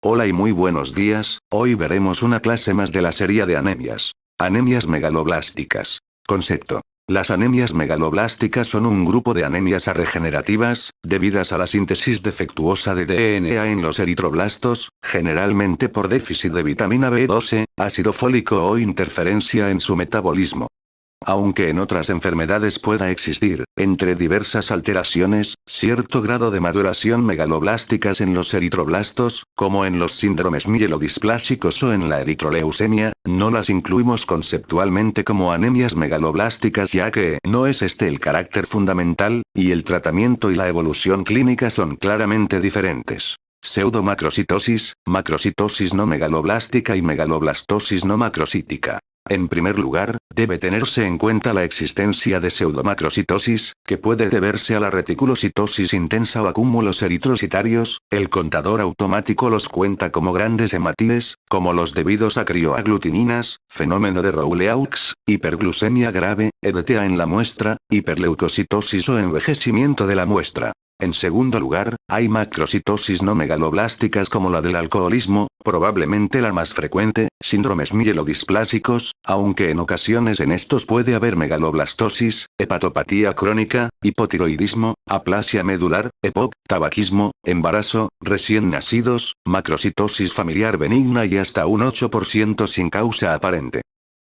Hola y muy buenos días, hoy veremos una clase más de la serie de anemias. Anemias megaloblásticas. Concepto. Las anemias megaloblásticas son un grupo de anemias regenerativas, debidas a la síntesis defectuosa de DNA en los eritroblastos, generalmente por déficit de vitamina B12, ácido fólico o interferencia en su metabolismo. Aunque en otras enfermedades pueda existir, entre diversas alteraciones, cierto grado de maduración megaloblásticas en los eritroblastos, como en los síndromes mielodisplásicos o en la eritroleucemia, no las incluimos conceptualmente como anemias megaloblásticas ya que no es este el carácter fundamental, y el tratamiento y la evolución clínica son claramente diferentes. Pseudomacrocitosis, macrocitosis no megaloblástica y megaloblastosis no macrocítica. En primer lugar, debe tenerse en cuenta la existencia de pseudomacrocitosis, que puede deberse a la reticulocitosis intensa o acúmulos eritrocitarios. El contador automático los cuenta como grandes hematíes, como los debidos a crioaglutininas, fenómeno de Rowle-Hawkes, hiperglucemia grave, EDTA en la muestra, hiperleucocitosis o envejecimiento de la muestra. En segundo lugar, hay macrocitosis no megaloblásticas como la del alcoholismo, probablemente la más frecuente, síndromes mielodisplásicos, aunque en ocasiones en estos puede haber megaloblastosis, hepatopatía crónica, hipotiroidismo, aplasia medular, EPOC, tabaquismo, embarazo, recién nacidos, macrocitosis familiar benigna y hasta un 8% sin causa aparente.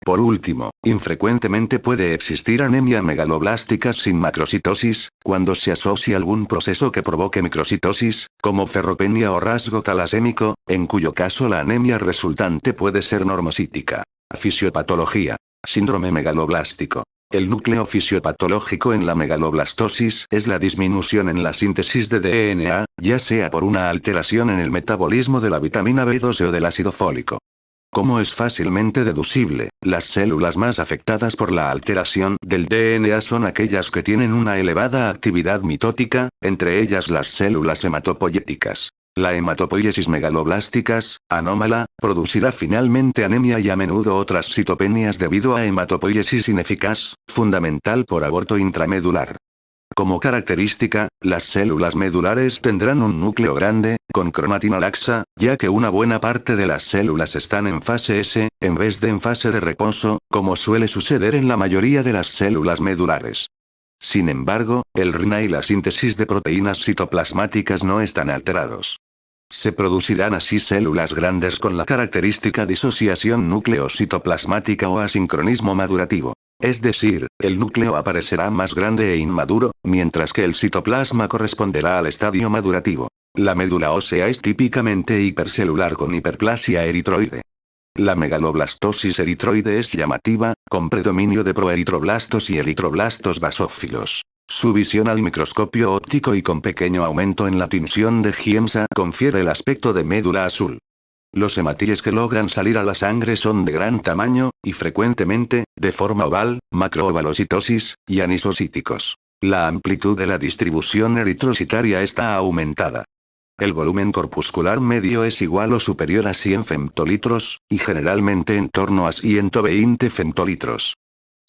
Por último, infrecuentemente puede existir anemia megaloblástica sin macrocitosis, cuando se asocia algún proceso que provoque microcitosis, como ferropenia o rasgo talasémico, en cuyo caso la anemia resultante puede ser normocítica. Fisiopatología. Síndrome megaloblástico. El núcleo fisiopatológico en la megaloblastosis es la disminución en la síntesis de DNA, ya sea por una alteración en el metabolismo de la vitamina B12 o del ácido fólico. Como es fácilmente deducible, las células más afectadas por la alteración del DNA son aquellas que tienen una elevada actividad mitótica, entre ellas las células hematopoyéticas. La hematopoiesis megaloblásticas, anómala, producirá finalmente anemia y a menudo otras citopenias debido a hematopoiesis ineficaz, fundamental por aborto intramedular. Como característica, las células medulares tendrán un núcleo grande, con cromatina laxa, ya que una buena parte de las células están en fase S, en vez de en fase de reposo, como suele suceder en la mayoría de las células medulares. Sin embargo, el RNA y la síntesis de proteínas citoplasmáticas no están alterados. Se producirán así células grandes con la característica disociación núcleo-citoplasmática o asincronismo madurativo. Es decir, el núcleo aparecerá más grande e inmaduro, mientras que el citoplasma corresponderá al estadio madurativo. La médula ósea es típicamente hipercelular con hiperplasia eritroide. La megaloblastosis eritroide es llamativa, con predominio de proeritroblastos y eritroblastos basófilos. Su visión al microscopio óptico y con pequeño aumento en la tinción de Giemsa confiere el aspecto de médula azul. Los hematíes que logran salir a la sangre son de gran tamaño, y frecuentemente, de forma oval, macroovalocitosis, y anisocíticos. La amplitud de la distribución eritrocitaria está aumentada. El volumen corpuscular medio es igual o superior a 100 femtolitros, y generalmente en torno a 120 femtolitros.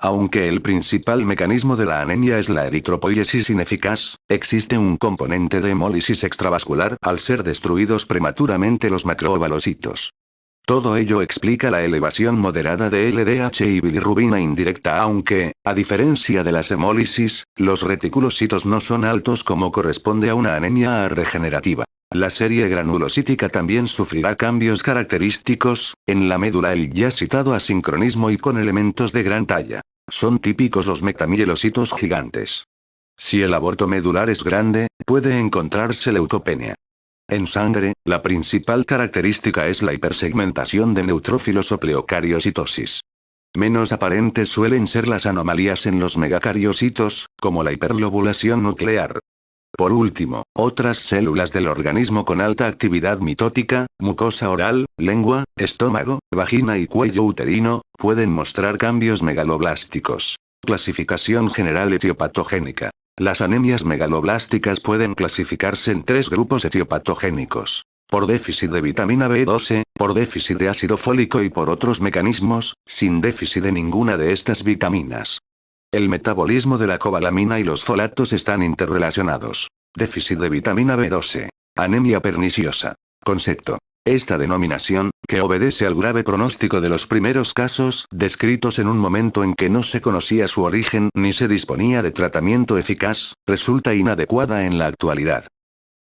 Aunque el principal mecanismo de la anemia es la eritropoiesis ineficaz, existe un componente de hemólisis extravascular al ser destruidos prematuramente los macroovalocitos. Todo ello explica la elevación moderada de LDH y bilirrubina indirecta aunque, a diferencia de las hemólisis, los reticulocitos no son altos como corresponde a una anemia regenerativa. La serie granulocítica también sufrirá cambios característicos, en la médula el ya citado asincronismo y con elementos de gran talla. Son típicos los metamielocitos gigantes. Si el aborto medular es grande, puede encontrarse leucopenia. En sangre, la principal característica es la hipersegmentación de neutrófilos o pleocariocitosis. Menos aparentes suelen ser las anomalías en los megacariocitos, como la hiperlobulación nuclear. Por último, otras células del organismo con alta actividad mitótica, mucosa oral, lengua, estómago, vagina y cuello uterino, pueden mostrar cambios megaloblásticos. Clasificación general etiopatogénica. Las anemias megaloblásticas pueden clasificarse en tres grupos etiopatogénicos. Por déficit de vitamina B12, por déficit de ácido fólico y por otros mecanismos, sin déficit de ninguna de estas vitaminas. El metabolismo de la cobalamina y los folatos están interrelacionados. Déficit de vitamina B12. Anemia perniciosa. Concepto. Esta denominación, que obedece al grave pronóstico de los primeros casos descritos en un momento en que no se conocía su origen ni se disponía de tratamiento eficaz, resulta inadecuada en la actualidad.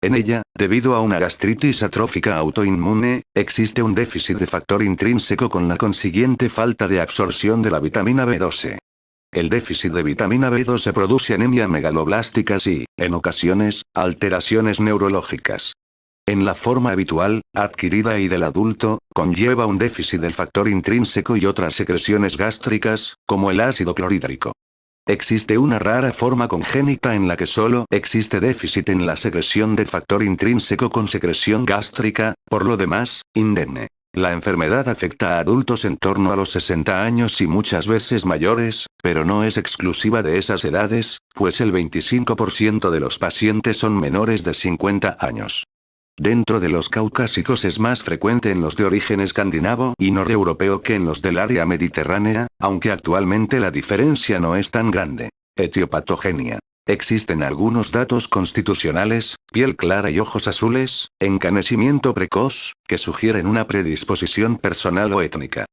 En ella, debido a una gastritis atrófica autoinmune, existe un déficit de factor intrínseco con la consiguiente falta de absorción de la vitamina B12. El déficit de vitamina B12 produce anemia megaloblásticas y, en ocasiones, alteraciones neurológicas. En la forma habitual, adquirida y del adulto, conlleva un déficit del factor intrínseco y otras secreciones gástricas, como el ácido clorhídrico. Existe una rara forma congénita en la que solo existe déficit en la secreción del factor intrínseco con secreción gástrica, por lo demás, indemne. La enfermedad afecta a adultos en torno a los 60 años y muchas veces mayores, pero no es exclusiva de esas edades, pues el 25% de los pacientes son menores de 50 años. Dentro de los caucásicos es más frecuente en los de origen escandinavo y noreuropeo que en los del área mediterránea, aunque actualmente la diferencia no es tan grande. Etiopatogenia. Existen algunos datos constitucionales, piel clara y ojos azules, encanecimiento precoz, que sugieren una predisposición personal o étnica.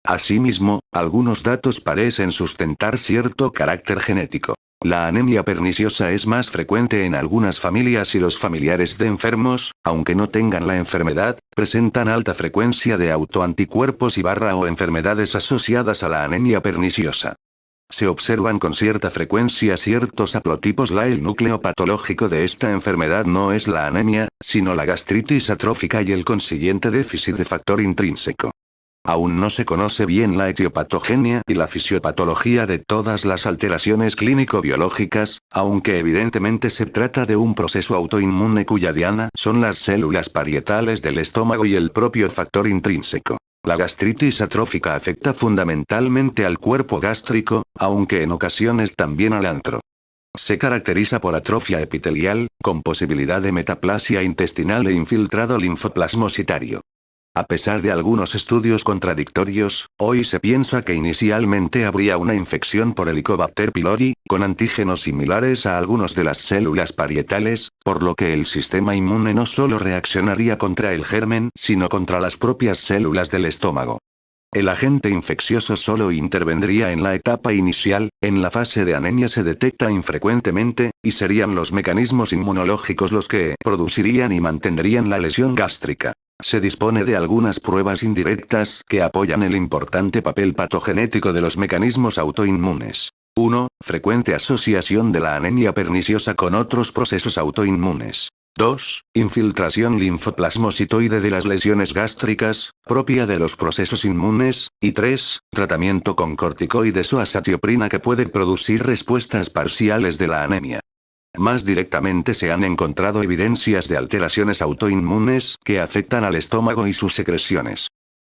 Asimismo, algunos datos parecen sustentar cierto carácter genético. La anemia perniciosa es más frecuente en algunas familias y los familiares de enfermos, aunque no tengan la enfermedad, presentan alta frecuencia de autoanticuerpos o enfermedades asociadas a la anemia perniciosa. Se observan con cierta frecuencia ciertos haplotipos. El núcleo patológico de esta enfermedad no es la anemia, sino la gastritis atrófica y el consiguiente déficit de factor intrínseco. Aún no se conoce bien la etiopatogenia y la fisiopatología de todas las alteraciones clínico-biológicas, aunque evidentemente se trata de un proceso autoinmune cuya diana son las células parietales del estómago y el propio factor intrínseco. La gastritis atrófica afecta fundamentalmente al cuerpo gástrico, aunque en ocasiones también al antro. Se caracteriza por atrofia epitelial, con posibilidad de metaplasia intestinal e infiltrado linfoplasmocitario. A pesar de algunos estudios contradictorios, hoy se piensa que inicialmente habría una infección por Helicobacter pylori, con antígenos similares a algunos de las células parietales, por lo que el sistema inmune no solo reaccionaría contra el germen, sino contra las propias células del estómago. El agente infeccioso solo intervendría en la etapa inicial, en la fase de anemia se detecta infrecuentemente, y serían los mecanismos inmunológicos los que producirían y mantendrían la lesión gástrica. Se dispone de algunas pruebas indirectas que apoyan el importante papel patogenético de los mecanismos autoinmunes. 1. Frecuente asociación de la anemia perniciosa con otros procesos autoinmunes. 2. Infiltración linfoplasmocitoide de las lesiones gástricas, propia de los procesos inmunes, y 3. Tratamiento con corticoides o azatioprina que puede producir respuestas parciales de la anemia. Más directamente se han encontrado evidencias de alteraciones autoinmunes que afectan al estómago y sus secreciones.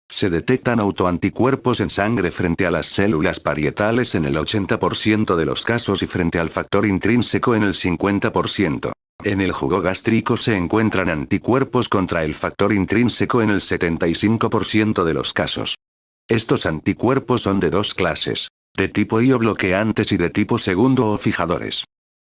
Se detectan autoanticuerpos en sangre frente a las células parietales en el 80% de los casos y frente al factor intrínseco en el 50%. En el jugo gástrico se encuentran anticuerpos contra el factor intrínseco en el 75% de los casos. Estos anticuerpos son de dos clases: de tipo I o bloqueantes y de tipo segundo o fijadores.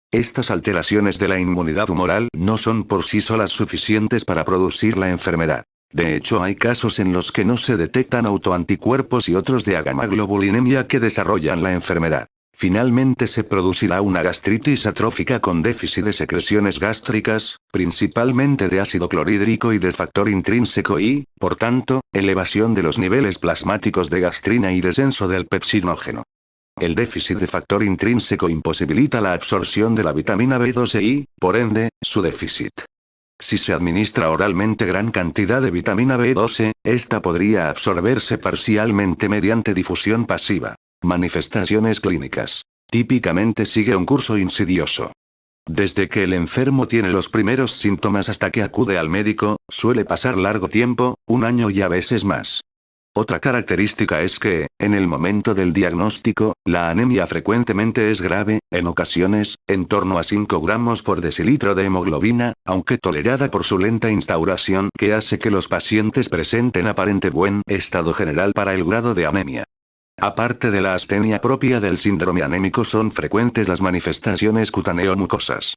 Estas alteraciones de la inmunidad humoral no son por sí solas suficientes para producir la enfermedad. De hecho, hay casos en los que no se detectan autoanticuerpos y otros de agamaglobulinemia que desarrollan la enfermedad. Finalmente se producirá una gastritis atrófica con déficit de secreciones gástricas, principalmente de ácido clorhídrico y de factor intrínseco y, por tanto, elevación de los niveles plasmáticos de gastrina y descenso del pepsinógeno. El déficit de factor intrínseco imposibilita la absorción de la vitamina B12 y, por ende, su déficit. Si se administra oralmente gran cantidad de vitamina B12, esta podría absorberse parcialmente mediante difusión pasiva. Manifestaciones clínicas. Típicamente sigue un curso insidioso. Desde que el enfermo tiene los primeros síntomas hasta que acude al médico, suele pasar largo tiempo, un año y a veces más. Otra característica es que, en el momento del diagnóstico, la anemia frecuentemente es grave, en ocasiones, en torno a 5 gramos por decilitro de hemoglobina, aunque tolerada por su lenta instauración que hace que los pacientes presenten aparente buen estado general para el grado de anemia. Aparte de la astenia propia del síndrome anémico, son frecuentes las manifestaciones cutáneo-mucosas.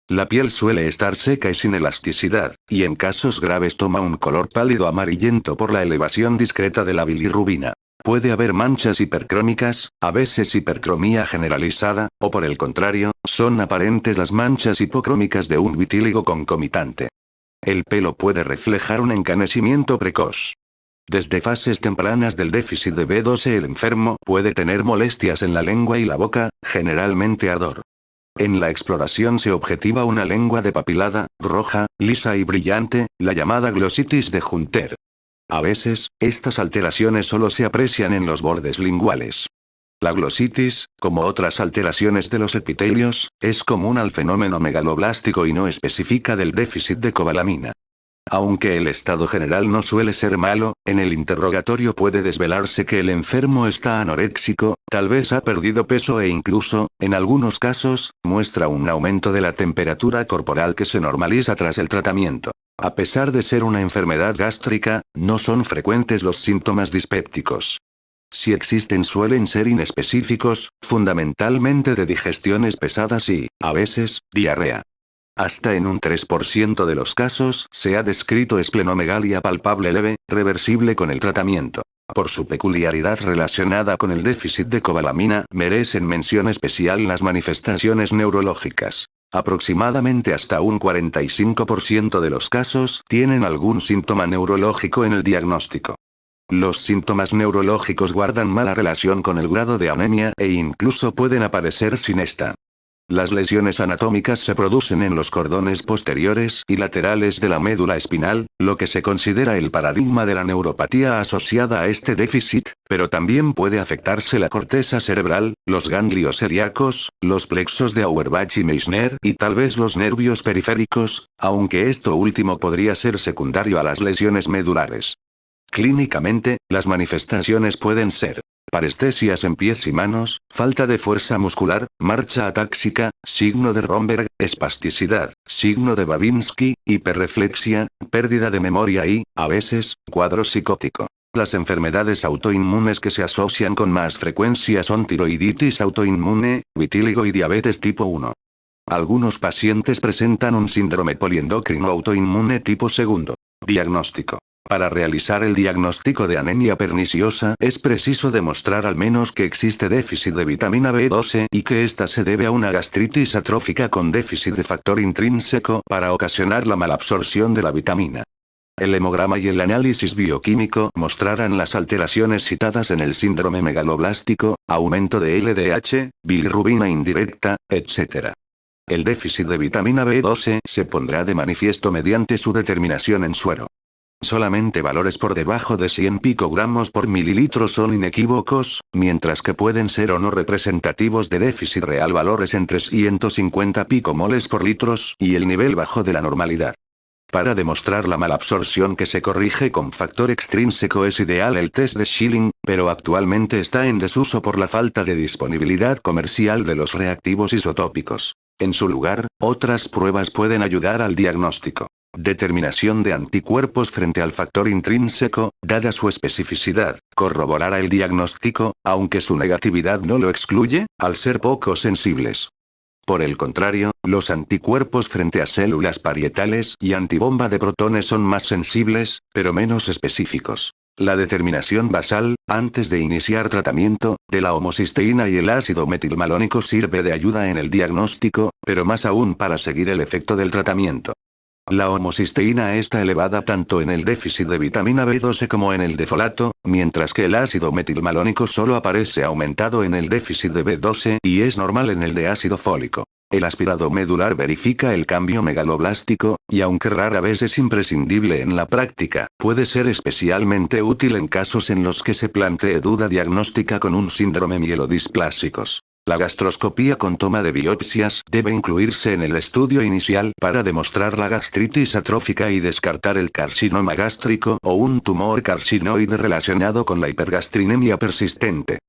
La piel suele estar seca y sin elasticidad, y en casos graves toma un color pálido amarillento por la elevación discreta de la bilirrubina. Puede haber manchas hipercrómicas, a veces hipercromía generalizada, o por el contrario, son aparentes las manchas hipocrómicas de un vitíligo concomitante. El pelo puede reflejar un encanecimiento precoz. Desde fases tempranas del déficit de B12 el enfermo puede tener molestias en la lengua y la boca, generalmente ardor. En la exploración se objetiva una lengua depapilada, roja, lisa y brillante, la llamada glositis de Hunter. A veces, estas alteraciones solo se aprecian en los bordes linguales. La glositis, como otras alteraciones de los epitelios, es común al fenómeno megaloblástico y no específica del déficit de cobalamina. Aunque el estado general no suele ser malo, en el interrogatorio puede desvelarse que el enfermo está anoréxico, tal vez ha perdido peso e incluso, en algunos casos, muestra un aumento de la temperatura corporal que se normaliza tras el tratamiento. A pesar de ser una enfermedad gástrica, no son frecuentes los síntomas dispépticos. Si existen suelen ser inespecíficos, fundamentalmente de digestiones pesadas y, a veces, diarrea. Hasta en un 3% de los casos se ha descrito esplenomegalia palpable leve, reversible con el tratamiento. Por su peculiaridad relacionada con el déficit de cobalamina, merecen mención especial las manifestaciones neurológicas. Aproximadamente hasta un 45% de los casos tienen algún síntoma neurológico en el diagnóstico. Los síntomas neurológicos guardan mala relación con el grado de anemia e incluso pueden aparecer sin esta. Las lesiones anatómicas se producen en los cordones posteriores y laterales de la médula espinal, lo que se considera el paradigma de la neuropatía asociada a este déficit, pero también puede afectarse la corteza cerebral, los ganglios celíacos, los plexos de Auerbach y Meissner y tal vez los nervios periféricos, aunque esto último podría ser secundario a las lesiones medulares. Clínicamente, las manifestaciones pueden ser parestesias en pies y manos, falta de fuerza muscular, marcha atáxica, signo de Romberg, espasticidad, signo de Babinski, hiperreflexia, pérdida de memoria y, a veces, cuadro psicótico. Las enfermedades autoinmunes que se asocian con más frecuencia son tiroiditis autoinmune, vitíligo y diabetes tipo 1. Algunos pacientes presentan un síndrome poliendocrino autoinmune tipo 2. Diagnóstico. Para realizar el diagnóstico de anemia perniciosa es preciso demostrar al menos que existe déficit de vitamina B12 y que ésta se debe a una gastritis atrófica con déficit de factor intrínseco para ocasionar la malabsorción de la vitamina. El hemograma y el análisis bioquímico mostrarán las alteraciones citadas en el síndrome megaloblástico, aumento de LDH, bilirrubina indirecta, etc. El déficit de vitamina B12 se pondrá de manifiesto mediante su determinación en suero. Solamente valores por debajo de 100 picogramos por mililitro son inequívocos, mientras que pueden ser o no representativos de déficit real valores entre 150 picomoles por litros y el nivel bajo de la normalidad. Para demostrar la malabsorción que se corrige con factor extrínseco es ideal el test de Schilling, pero actualmente está en desuso por la falta de disponibilidad comercial de los reactivos isotópicos. En su lugar, otras pruebas pueden ayudar al diagnóstico. Determinación de anticuerpos frente al factor intrínseco, dada su especificidad, corroborará el diagnóstico, aunque su negatividad no lo excluye, al ser poco sensibles. Por el contrario, los anticuerpos frente a células parietales y antibomba de protones son más sensibles, pero menos específicos. La determinación basal, antes de iniciar tratamiento, de la homocisteína y el ácido metilmalónico sirve de ayuda en el diagnóstico, pero más aún para seguir el efecto del tratamiento. La homocisteína está elevada tanto en el déficit de vitamina B12 como en el de folato, mientras que el ácido metilmalónico solo aparece aumentado en el déficit de B12 y es normal en el de ácido fólico. El aspirado medular verifica el cambio megaloblástico, y aunque rara vez es imprescindible en la práctica, puede ser especialmente útil en casos en los que se plantee duda diagnóstica con un síndrome mielodisplásicos. La gastroscopía con toma de biopsias debe incluirse en el estudio inicial para demostrar la gastritis atrófica y descartar el carcinoma gástrico o un tumor carcinoide relacionado con la hipergastrinemia persistente.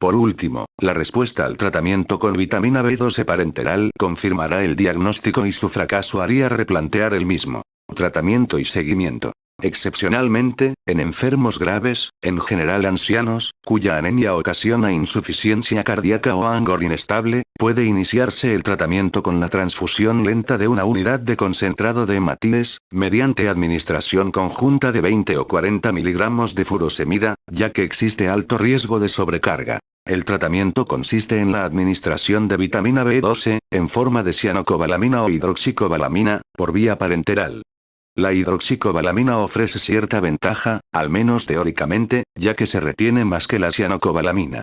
Por último, la respuesta al tratamiento con vitamina B12 parenteral confirmará el diagnóstico y su fracaso haría replantear el mismo. Tratamiento y seguimiento. Excepcionalmente, en enfermos graves, en general ancianos, cuya anemia ocasiona insuficiencia cardíaca o ángulo inestable, puede iniciarse el tratamiento con la transfusión lenta de una unidad de concentrado de hematiles, mediante administración conjunta de 20 o 40 miligramos de furosemida, ya que existe alto riesgo de sobrecarga. El tratamiento consiste en la administración de vitamina B12, en forma de cianocobalamina o hidroxicobalamina, por vía parenteral. La hidroxicobalamina ofrece cierta ventaja, al menos teóricamente, ya que se retiene más que la cianocobalamina.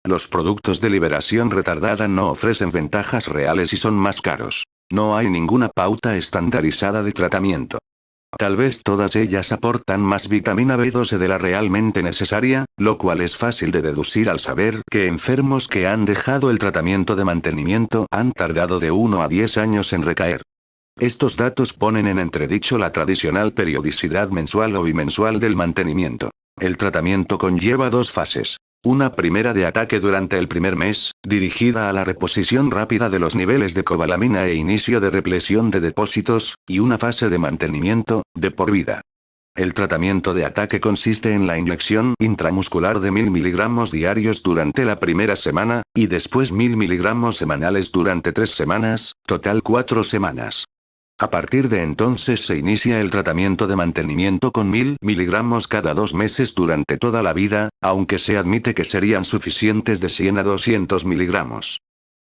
Los productos de liberación retardada no ofrecen ventajas reales y son más caros. No hay ninguna pauta estandarizada de tratamiento. Tal vez todas ellas aportan más vitamina B12 de la realmente necesaria, lo cual es fácil de deducir al saber que enfermos que han dejado el tratamiento de mantenimiento han tardado de 1 a 10 años en recaer. Estos datos ponen en entredicho la tradicional periodicidad mensual o bimensual del mantenimiento. El tratamiento conlleva dos fases. Una primera de ataque durante el primer mes, dirigida a la reposición rápida de los niveles de cobalamina e inicio de represión de depósitos, y una fase de mantenimiento, de por vida. El tratamiento de ataque consiste en la inyección intramuscular de 1000 miligramos diarios durante la primera semana, y después 1000 miligramos semanales durante 3 semanas, total 4 semanas. A partir de entonces se inicia el tratamiento de mantenimiento con 1000 miligramos cada 2 meses durante toda la vida, aunque se admite que serían suficientes de 100 a 200 miligramos.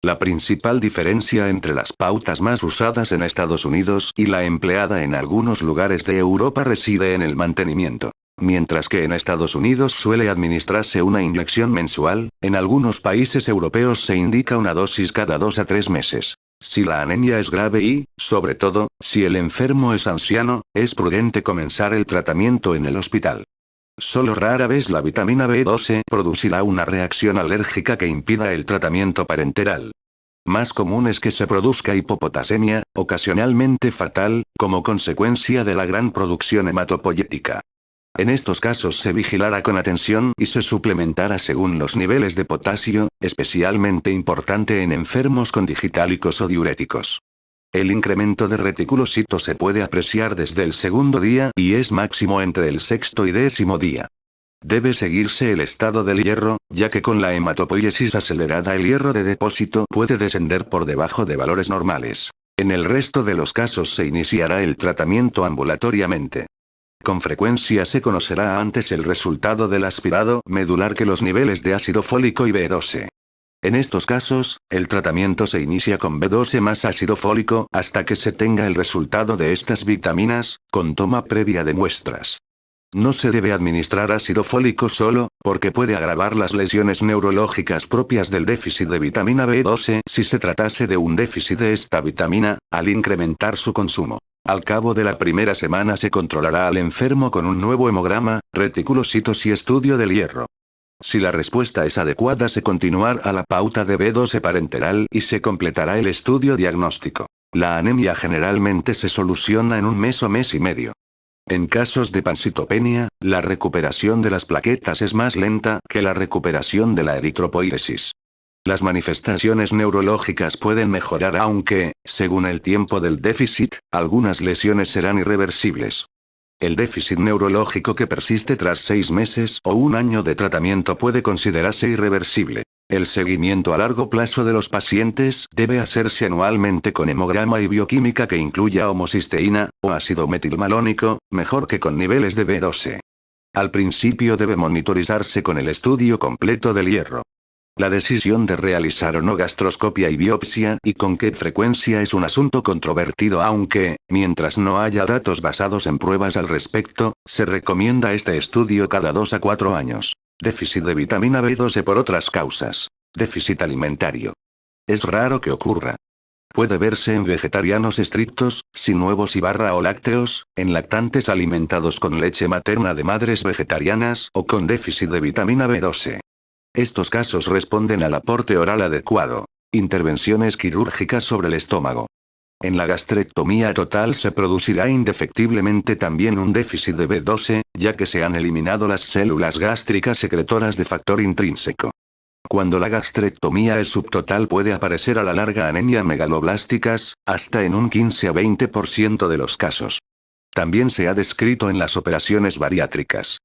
La principal diferencia entre las pautas más usadas en Estados Unidos y la empleada en algunos lugares de Europa reside en el mantenimiento. Mientras que en Estados Unidos suele administrarse una inyección mensual, en algunos países europeos se indica una dosis cada 2 a 3 meses. Si la anemia es grave y, sobre todo, si el enfermo es anciano, es prudente comenzar el tratamiento en el hospital. Solo rara vez la vitamina B12 producirá una reacción alérgica que impida el tratamiento parenteral. Más común es que se produzca hipopotasemia, ocasionalmente fatal, como consecuencia de la gran producción hematopoyética. En estos casos se vigilará con atención y se suplementará según los niveles de potasio, especialmente importante en enfermos con digitálicos o diuréticos. El incremento de reticulocitos se puede apreciar desde el segundo día y es máximo entre el sexto y 10º día. Debe seguirse el estado del hierro, ya que con la hematopoiesis acelerada el hierro de depósito puede descender por debajo de valores normales. En el resto de los casos se iniciará el tratamiento ambulatoriamente. Con frecuencia se conocerá antes el resultado del aspirado medular que los niveles de ácido fólico y B12. En estos casos, el tratamiento se inicia con B12 más ácido fólico hasta que se tenga el resultado de estas vitaminas, con toma previa de muestras. No se debe administrar ácido fólico solo, porque puede agravar las lesiones neurológicas propias del déficit de vitamina B12 si se tratase de un déficit de esta vitamina, al incrementar su consumo. Al cabo de la primera semana se controlará al enfermo con un nuevo hemograma, reticulocitos y estudio del hierro. Si la respuesta es adecuada se continuará a la pauta de B12 parenteral y se completará el estudio diagnóstico. La anemia generalmente se soluciona en un mes o mes y medio. En casos de pancitopenia, la recuperación de las plaquetas es más lenta que la recuperación de la eritropoiesis. Las manifestaciones neurológicas pueden mejorar aunque, según el tiempo del déficit, algunas lesiones serán irreversibles. El déficit neurológico que persiste tras 6 meses o un año de tratamiento puede considerarse irreversible. El seguimiento a largo plazo de los pacientes debe hacerse anualmente con hemograma y bioquímica que incluya homocisteína, o ácido metilmalónico, mejor que con niveles de B12. Al principio debe monitorizarse con el estudio completo del hierro. La decisión de realizar o no gastroscopia y biopsia y con qué frecuencia es un asunto controvertido aunque, mientras no haya datos basados en pruebas al respecto, se recomienda este estudio cada 2 a 4 años. Déficit de vitamina B12 por otras causas. Déficit alimentario. Es raro que ocurra. Puede verse en vegetarianos estrictos, sin huevos o lácteos, en lactantes alimentados con leche materna de madres vegetarianas o con déficit de vitamina B12. Estos casos responden al aporte oral adecuado. Intervenciones quirúrgicas sobre el estómago. En la gastrectomía total se producirá indefectiblemente también un déficit de B12, ya que se han eliminado las células gástricas secretoras de factor intrínseco. Cuando la gastrectomía es subtotal puede aparecer a la larga anemia megaloblásticas, hasta en un 15 a 20% de los casos. También se ha descrito en las operaciones bariátricas.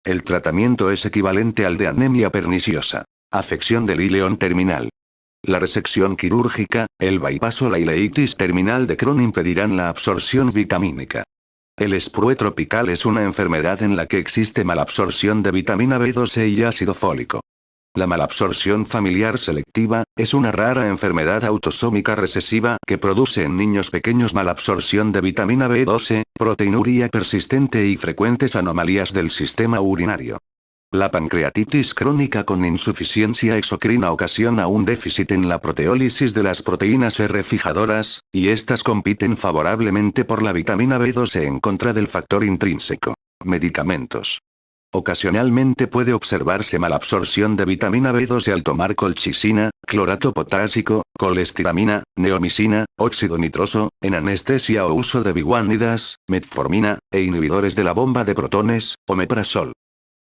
El tratamiento es equivalente al de anemia perniciosa. Afección del ileón terminal. La resección quirúrgica, el bypass o la ileitis terminal de Crohn impedirán la absorción vitamínica. El sprue tropical es una enfermedad en la que existe malabsorción de vitamina B12 y ácido fólico. La malabsorción familiar selectiva es una rara enfermedad autosómica recesiva que produce en niños pequeños malabsorción de vitamina B12, proteinuria persistente y frecuentes anomalías del sistema urinario. La pancreatitis crónica con insuficiencia exocrina ocasiona un déficit en la proteólisis de las proteínas R fijadoras, y estas compiten favorablemente por la vitamina B12 en contra del factor intrínseco. Medicamentos. Ocasionalmente puede observarse malabsorción de vitamina B12 al tomar colchicina, clorato potásico, colestiramina, neomicina, óxido nitroso, en anestesia o uso de biguánidas, metformina, e inhibidores de la bomba de protones, omeprazol.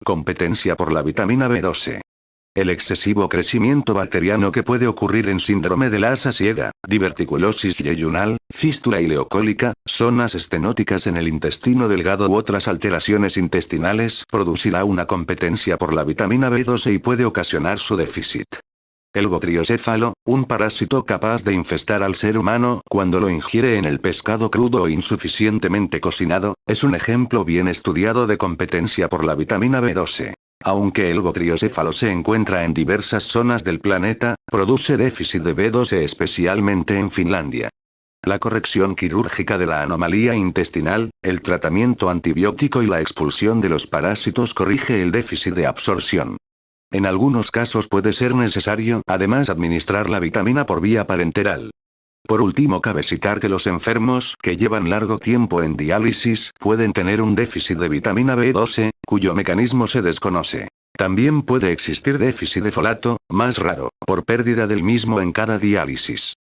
Competencia por la vitamina B12. El excesivo crecimiento bacteriano que puede ocurrir en síndrome de Lassa ciega, diverticulosis yeyunal, fístula ileocólica, zonas estenóticas en el intestino delgado u otras alteraciones intestinales producirá una competencia por la vitamina B12 y puede ocasionar su déficit. El botriocéfalo, un parásito capaz de infestar al ser humano cuando lo ingiere en el pescado crudo o insuficientemente cocinado, es un ejemplo bien estudiado de competencia por la vitamina B12. Aunque el botriocéfalo se encuentra en diversas zonas del planeta, produce déficit de B12 especialmente en Finlandia. La corrección quirúrgica de la anomalía intestinal, el tratamiento antibiótico y la expulsión de los parásitos corrige el déficit de absorción. En algunos casos puede ser necesario, además, administrar la vitamina por vía parenteral. Por último, cabe citar que los enfermos que llevan largo tiempo en diálisis pueden tener un déficit de vitamina B12, cuyo mecanismo se desconoce. También puede existir déficit de folato, más raro, por pérdida del mismo en cada diálisis.